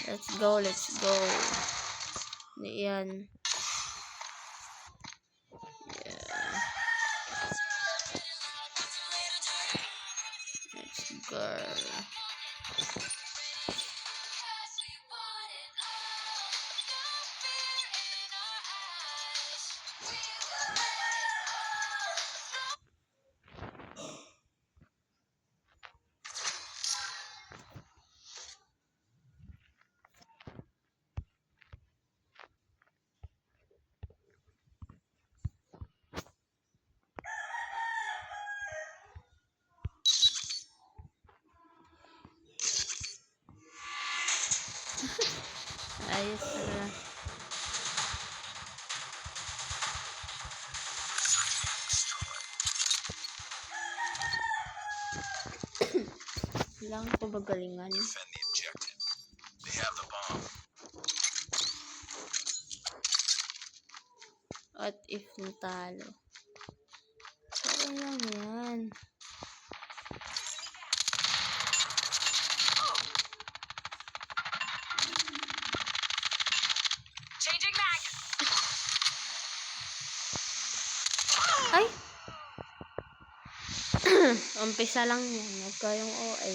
Let's go, let's go. Yan. Yeah. Let's go. Ayos na. Lang ko bagalingan. Defend the objective. They have the bomb. What if natalo? Saan lang yan? Changing mag. Ay! Umpisa lang yan. Huwag kayong OA.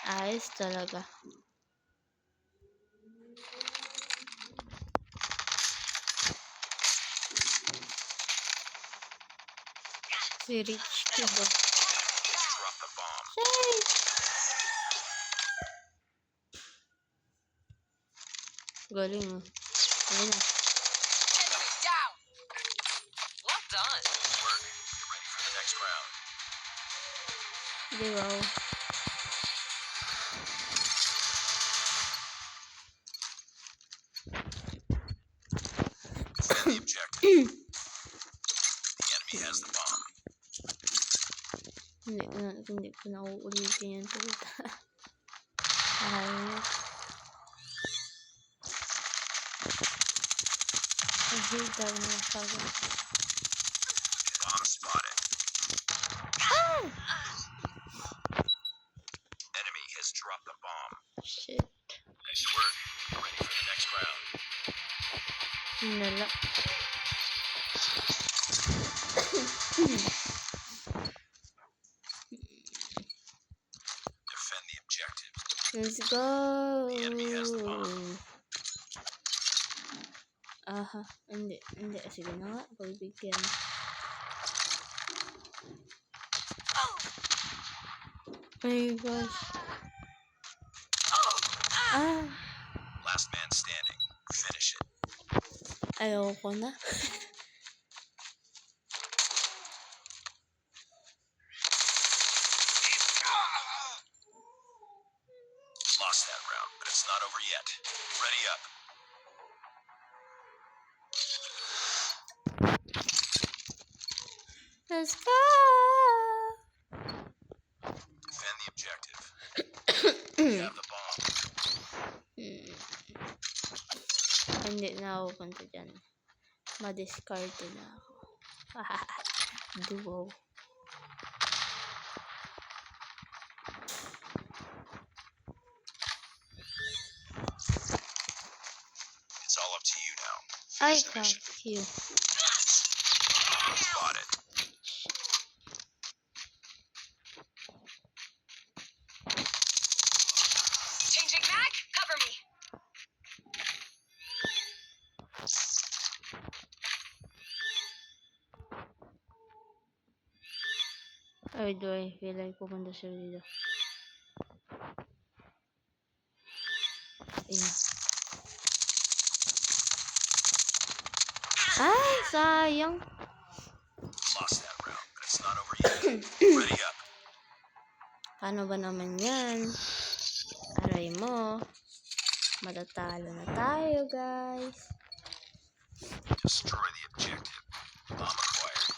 Ayos talaga. Si Rich Kid. Drop the bomb. Say! Galing mo. Ayun na. Enemy down. Well done. Work. Get ready for the next round. Di wow. Defend the objective. The enemy has the bomb. Hindi ko na uulitin yan tuta. Ay. I hate that motherfucker. Bomb spotted. Ah! Enemy has dropped the bomb. Shit. Nice work. Get ready for the next round. Nala. Defend the objective. Let's go. The enemy has the bomb. Aha. Hindi. Sige na nga. Pagbigyan. Oh my gosh. Ah. Last man standing. Finish it. Ayoko na. Lost that round, but it's not over yet. Ready up. Let's go. Defend the objective. They have the bomb. Hindi na ako punta dyan. Ma-discard na ako. Duo. It's all up to you now. Ay, Finish the mission. fuck you. Spotted. Changing mag. Cover me. Ay, do I feel like pupunta siya dito. Ayun. Ay, sayang. Lost that round, but it's not over yet. Ready up. Paano ba naman yan? Aray mo. Matatalo na tayo, guys. Destroy the objective. Bomb acquired.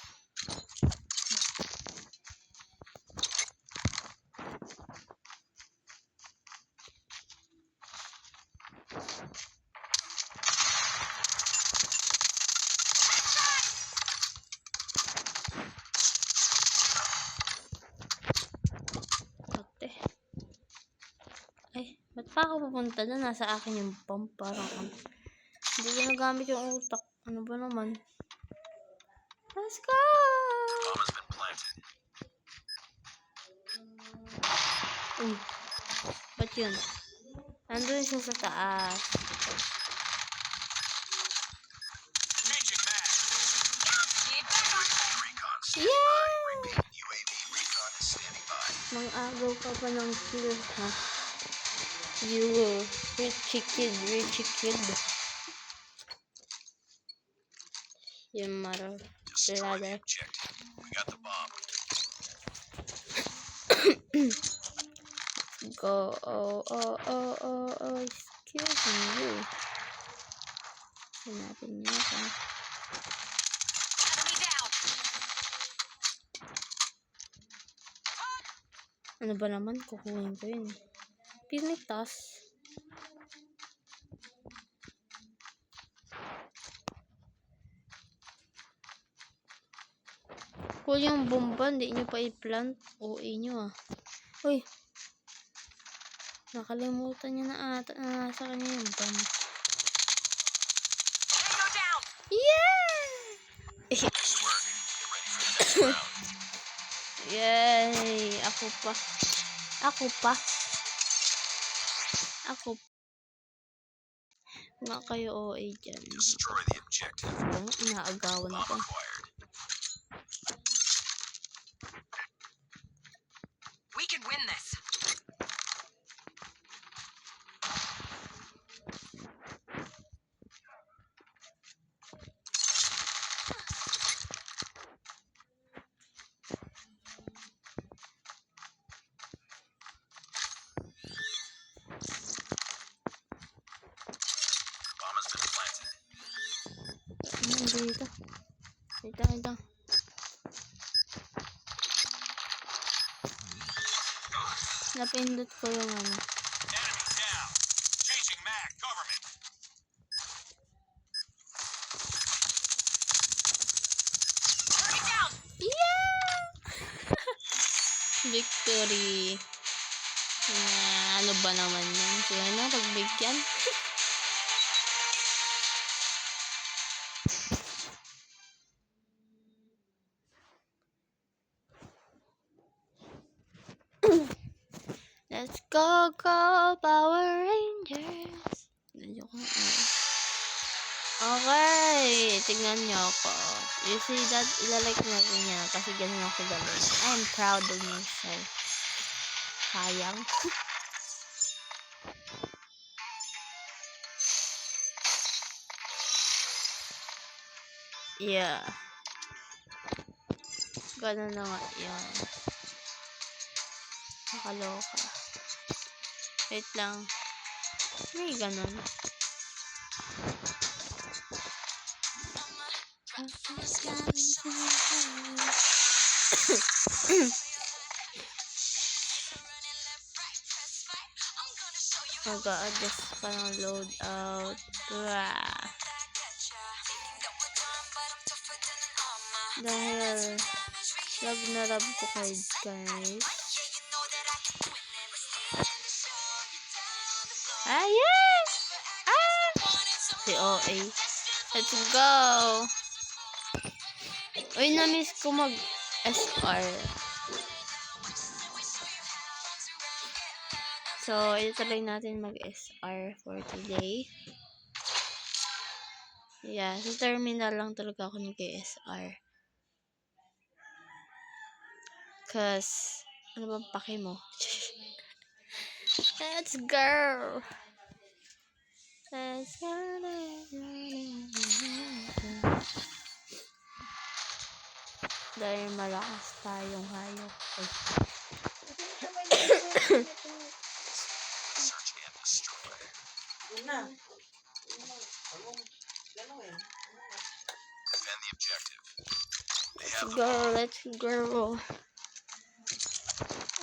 Ay, ba't pa ako pupunta doon? Nasa akin yung bomb. Parang hindi ko nagamit yung utak. Ano ba naman? Let's go! Bomb has been planted. Uy, ba't yun? Nandun siya sa taas. Changing mag. Get back on. Recon standing Yeah! by. Repeat. UAV recon is standing by. Mang-agaw ka pa ng kill, ha? You will. Richie kid, Richie kid. Yung maro. Destroy the Brother. objective. We got the bomb. Go. Oh. Excuse me. Hanapin niya ka. Enemy down. Ano ba naman? Kukunin ko yun. Pinitas. Kung yung bomba, hindi nyo pa i-plant. OA nyo ah. Uy. Nakalimutan niya na ata na nasa kanya yung bomb. Tango down. Yeah! Nice work. Get ready for the next round. Yay! Ako pa. Nga kayo OA dyan. Destroy the objective. Ito nga, inaagawan Bomb ako. acquired. We can win this. Bomb has been planted. Dito. Dito. Napindot ko yung ano. Enemy down. Changing mag. Cover me. Target down. Yeah! Victory. Ano ba naman yan? Sila na pagbigyan. Let's go Power Rangers. Medyo ko. Okay, tingnan nyo ako. You see that? Ilalike natin yan kasi ganun ako galing. I'm proud of myself. Sayang. Yeah. Ganun na nga yan. Nakaloka. Wait lang. May ganun. Mag-a-adjust pa ng load out. Wah. Dahil love na love ko kay guys. Ayan! Si OA. Let's go! Uy, na-miss ko mag-SR. So, ituloy natin mag-SR for today. Yeah, sa terminal lang talaga ako nag-SR. Cause, ano bang pake mo? Let's go! Let's go! Dahil malakas tayong hayop. Search and destroy. Defend the objective. They have the bomb. Let's go!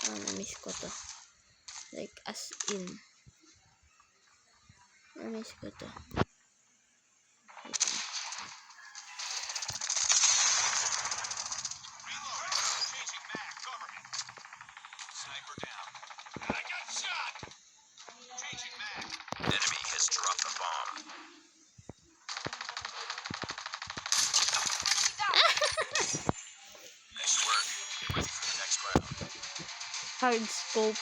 Na-miss ko to. Like, as in. Na-miss ko to. Changing mag. Cover me. Sniper down. I got shot. Hard scope.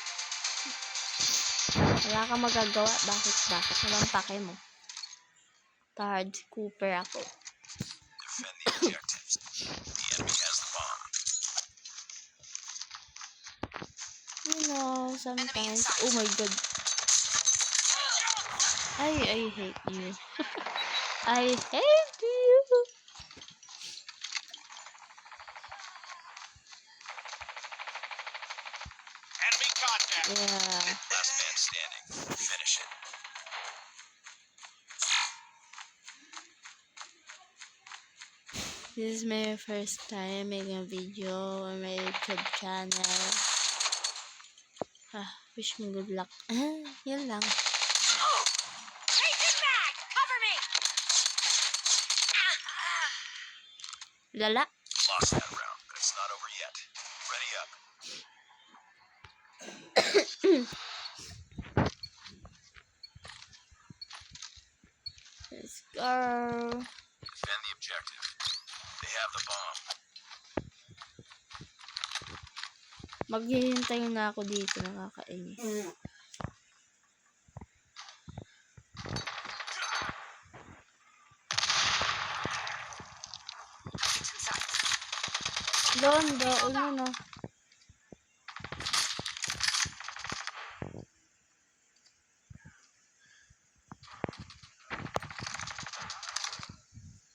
Wala kang magagawa. Bakit? Walang pake mo. Hard scooper ako. Defend the objectives. The enemy has the bomb. You know, sometimes... Oh my god. I hate you. I hate you. Enemy contact. Yeah. Last man standing. Finish it. This is my first time making a video on my YouTube channel. Wish me good luck. Yun lang. Changing mag! Cover me! Lala. Lost that round, but it's not over yet. Ready up. Let's go. Defend the objective. They have the bomb. Maghihintay na ako dito. Nakakainis. Targets in sight. Doon, no.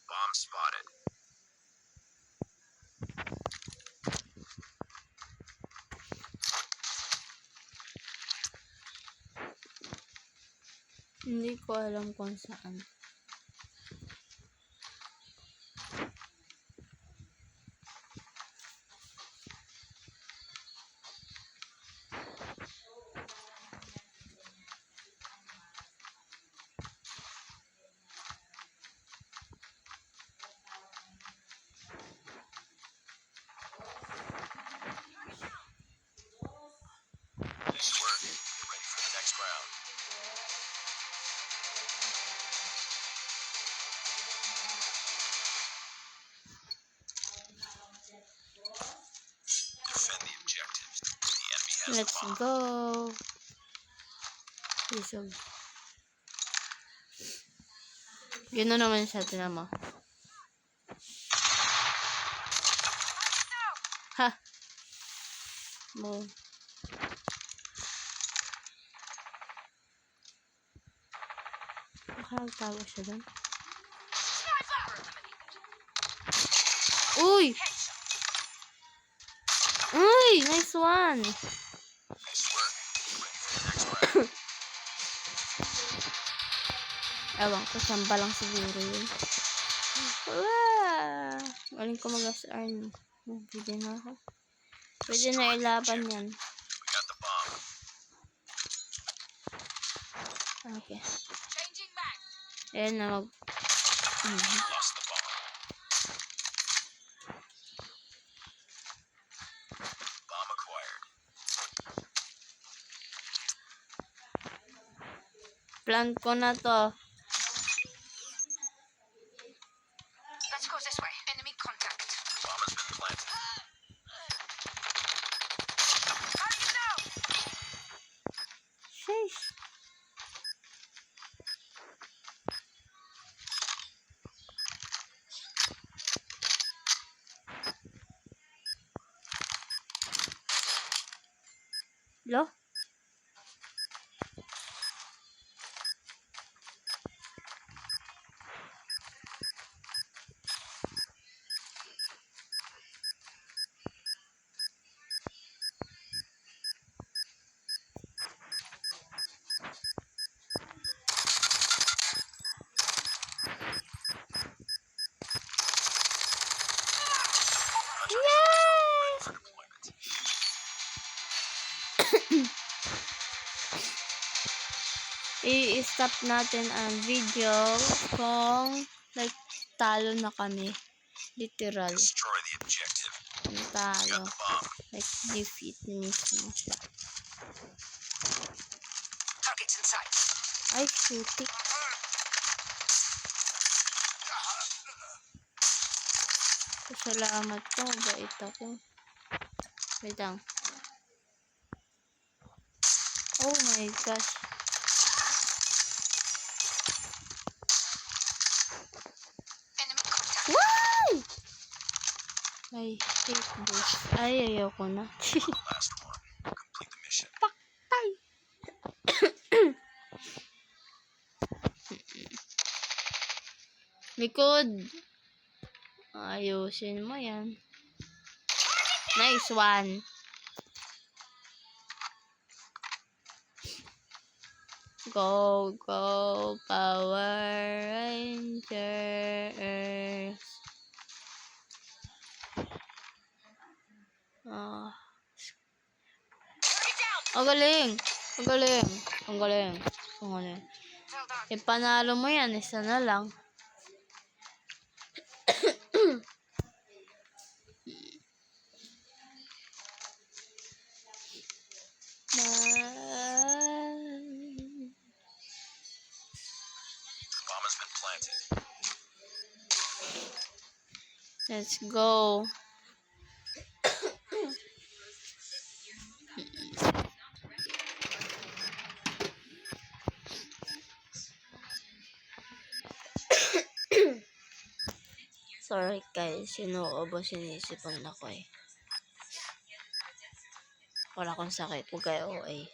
Bomb spotted. Hindi ko alam kung saan. Nice work. Get ready for the next round. Defend the objectives. The enemy has Let's the bomb. go. Isog. Yun na naman siya, tinan mo. Ha! Mo. Nakakatawa siya doon. Sniper! Eliminated. Uy! Headshot. Uy! Nice one! Nice work. Get ready for the next round. Ewan ko, samba lang siguro yun. Wah! Galing ko mag-SR. Pwede na ako. Pwede na ilaban yan. We got the bomb. Okay. Changing mag! Ayan na mag... Lost the bomb. Bomb acquired. Plan ko na to. Let's go this way. Enemy contact. Bomb has been planted. Target down! Sheesh. Lo? Ready for deployment. I-stop natin ang video kung like talo na kami. Literal. Destroy the objective. Talo. Got the bomb. Like defeat mismo siya. Targets in sight. Ay, putik. Salamat po. Bait ako. Wait lang. Oh my gosh. Enemy contact. Why? I hate this. Ay, ayoko na. Last one. Complete the mission. Paktay. Likod. Ayusin mo yan. Nice one. Go, go, Power Rangers. Ah. Ang galing. Ang galing. Ang galing. Ang galing. Well done. Ipanalo mo yan. Isa na lang. Bomb has been planted. Let's go. Sorry guys, sinuubos sinisipan ako eh. Wala akong sakit, huwag kayo OA.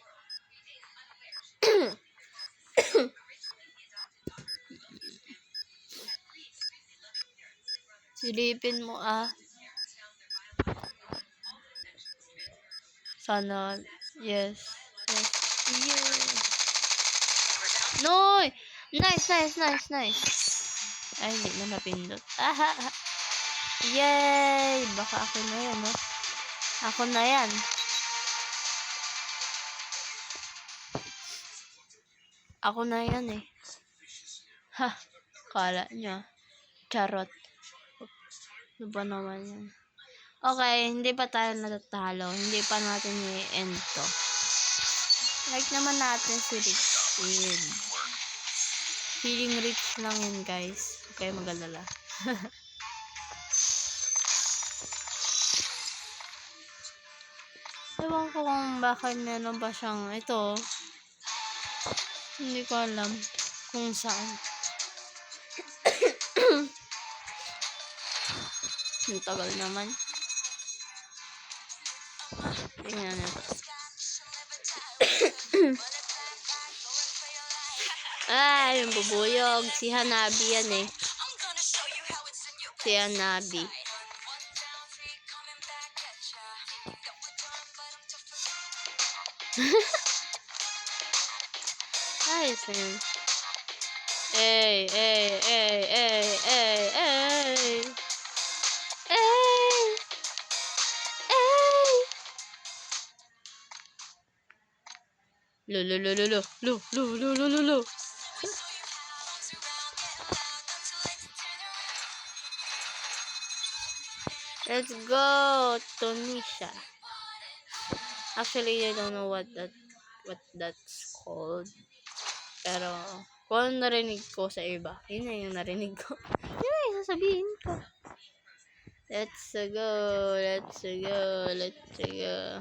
Silipin mo ah. Sana, yes. Yes. Yeah. No! Nice, nice, nice, nice. Ay, hindi na napindot. Aha! Yay! Baka ako na yan, no? Ako na yan. Ako na yan, eh. Ha! Kala nyo. Charot. Ano ba naman yan? Okay, hindi pa tayo natatalo. Hindi pa natin i-end to. Like naman natin si Richard. Feeling rich lang yan, guys. Okay, mag-alala. Ewan ko kung bakit meron pa siyang ito. Hindi ko alam kung saan. Ang tagal naman. Tingnan natin. Ay, yung bubuyog. Si Hanabi yan eh. Si Hanabi. Ayos na yun. Ey, ey, ey, ey, ey, ey. Ey. Ey. Lo, lo, lo, lo, lo, lo, lo, lo, lo, lo, lo. Let's go, Tunisia. Actually, I don't know what that's called. Pero, kung narinig ko sa iba, yun na yung narinig ko. Yun na yung sasabihin ko. Let's go, let's go, let's go.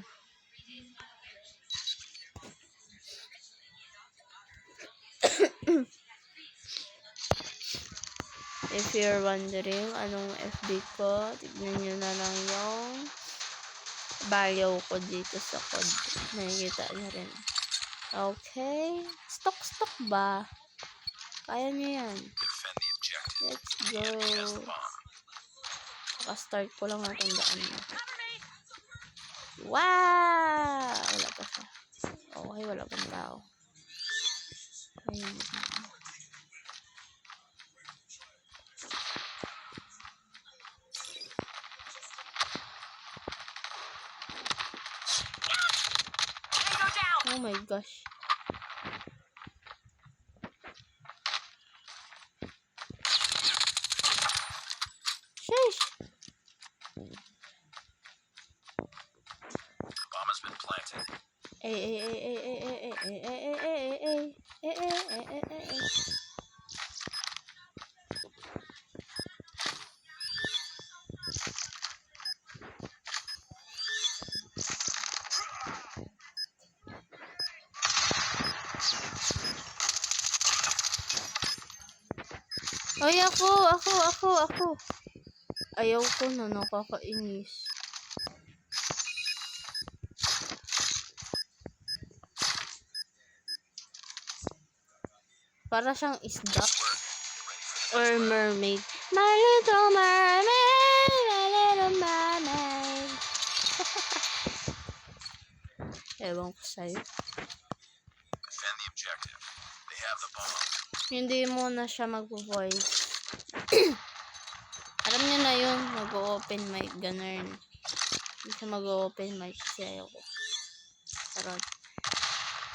If you're wondering anong FB ko, tignan nyo na lang yung bio ko dito sa code. Nakikita nyo rin. Okay. Stock ba? Kaya nyo yan. Defend the objective. Let's The enemy has the go. bomb. Saka-start ko lang ang tandaan mo. Wow! Wala pa siya. Okay, wala pang tao. Ayun. Tango down. Oh my gosh. Sheesh! Bomb has been planted. Ay, ako. Ayaw ko na, nakakainis. Para siyang isda. Or mermaid. My little mermaid, my little mermaid. Ewan ko sa'yo. Defend the objective. They have the bomb. Hindi mo na siya mag-voice. Alam niyo na yun, mag-open mic, ganun. Hindi siya mag-open mic kasi ayoko. Charot.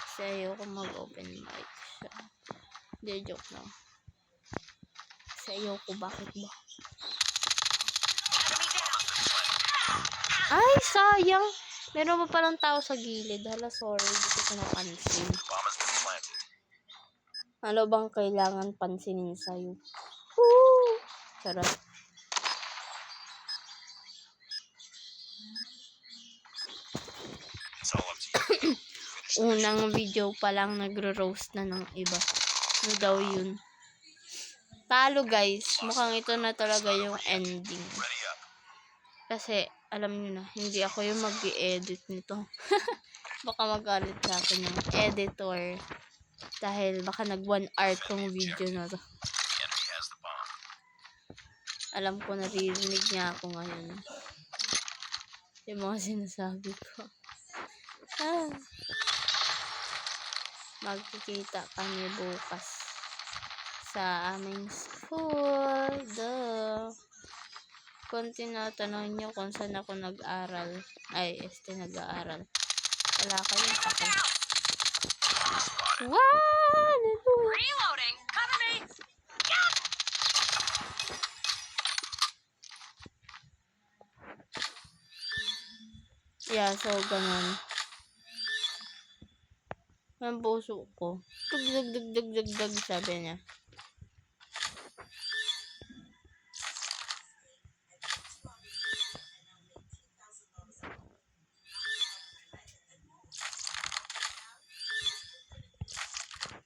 Kasi ayoko mag-open mic siya. Hindi, joke lang. Kasi ayoko, bakit ba? Ay, sayang! Meron pa palang tao sa gilid. Hala, sorry. Hindi ko napansin. Bomb has been planted. Ano bang kailangan pansinin sa'yo? Woo! Charot. It's all up to you. Unang video pa lang nagro-roast na ng iba. Ano daw yun? Talo guys. Mukhang ito na talaga yung ending. Ready up. Kasi, alam niyo na, hindi ako yung mag-i-edit nito. Baka magalit sa akin yung editor. Dahil baka nag 1 hour tong video na to. The enemy has the bomb. Alam ko naririnig niya ako ngayon. Yung mga sinasabi ko. Magkikita kami bukas sa aming school. Kung tinatanong nyo kung saan ako nag-aral, nag-aaral. Wala kayong pake. Wow! Hallelujah! Reloading. Cover me. Yeah, so ganun. Ang puso ko. Tugdag, sabi niya.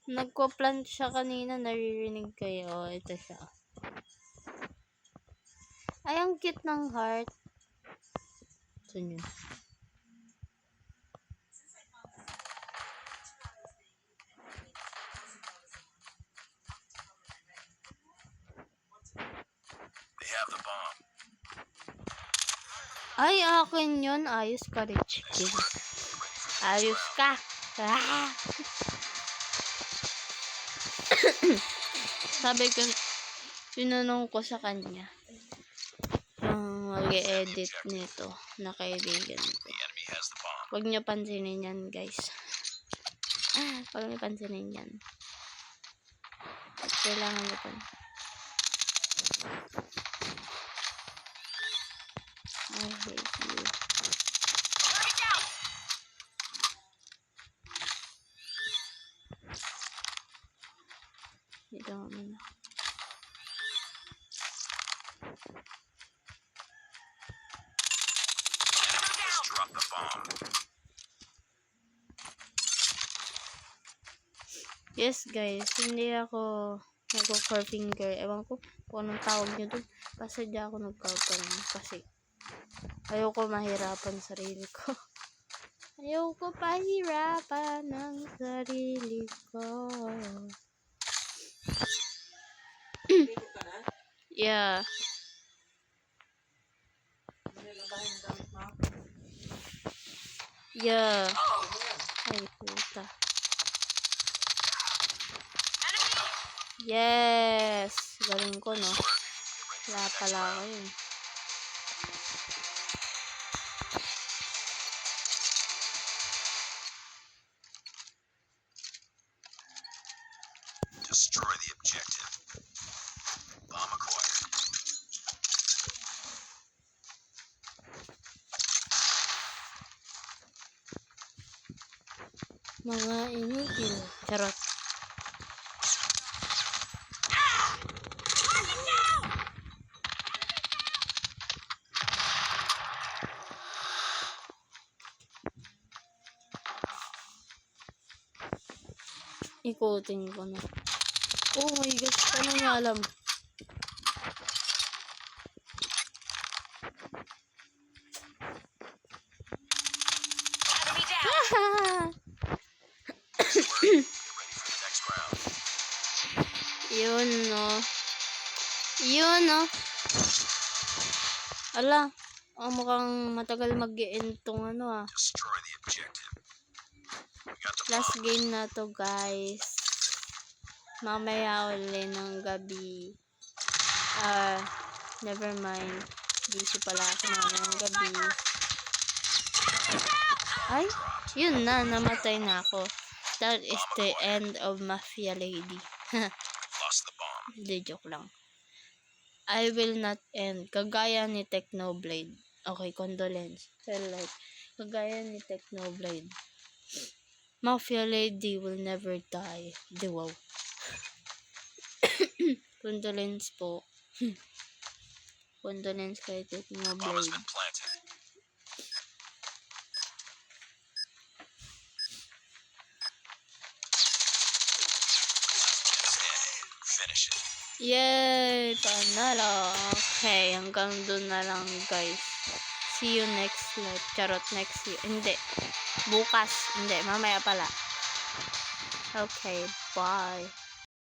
Nagko-plant siya kanina, naririnig kayo. Ito siya. Ay, ang cute ng heart. Saan yun? They have the bomb. Ay, akin yun. Ayos ka, Rich Kid. Ayos ka. Ah! Sabi ko, tinanong ko sa kanya yung mag-e-edit nito na kaibigan ko. The enemy has the bomb. Huwag niyo pansinin yan, guys. Huwag niyo pansinin yan. Kailangan niyo pa. I hate you. Dito nga muna. Just drop the bomb. Yes, guys. Hindi ako nag-core finger. Ewan ko kung anong tawag nyo doon. Basta di ako nag-core kasi ayoko mahirapan sarili ko. Ayoko pahirapan ng sarili ko. Yeah. Yeah. Ay, puta. Yes! Galing ko, no? Wala pala ako yun. Destroy the objective. Bomb acquired. Mga inutil. Charot. Ikutin ko na. Oh my gosh, paano niya alam? Ready for the next round. Yun, no. Yun, no. Ala, mukhang matagal mag-end tong ano, ah. Destroy the objective. We got the Last bomb. game na to, guys. Mamaya uli ng gabi. Never mind. Busy pala ako ng gabi. Ay, yun na. Namatay na ako. That is the end of Mafia Lady. Lost the bomb. Hindi, joke lang. I will not end. Kagaya ni Technoblade. Okay, condolence. Pero like, kagaya ni Technoblade. Mafia Lady will never die. Di wow. Condolence po. Condolence kay Bomb has Technoblade. been planted. Stand. Finish it. Yay! Panalo! Okay, hanggang dun na lang, guys. See you next live. Charot, next year. Hindi. Bukas. Hindi, mamaya pala. Okay, bye.